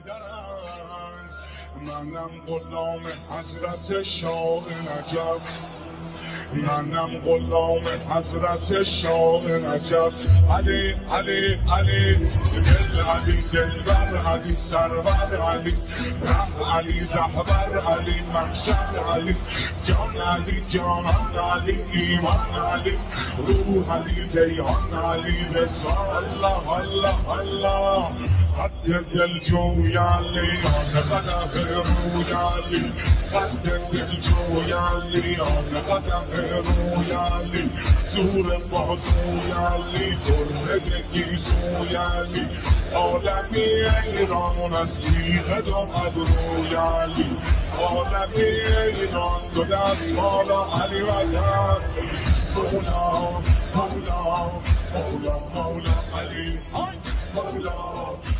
درن منم غلام حضرت شاه نجف منم غلام حضرت شاه نجف علی علی علی دل علی دلبر علی سرور علی ره علی رهبر علی محشر علی جان علی جانان علی ایمان علی روح علی دیان علی وصال الله الله الله قد دل جوی علی آن قدم روی علی قد دل جوی علی آن قدم روی علی زور بازوی علی ترهه گیسوی علی عالمی ایران از تیغ دامد روی علی عالمی ایران دو دست بالا علی وطن مولا مولا مولا مولا علی مولا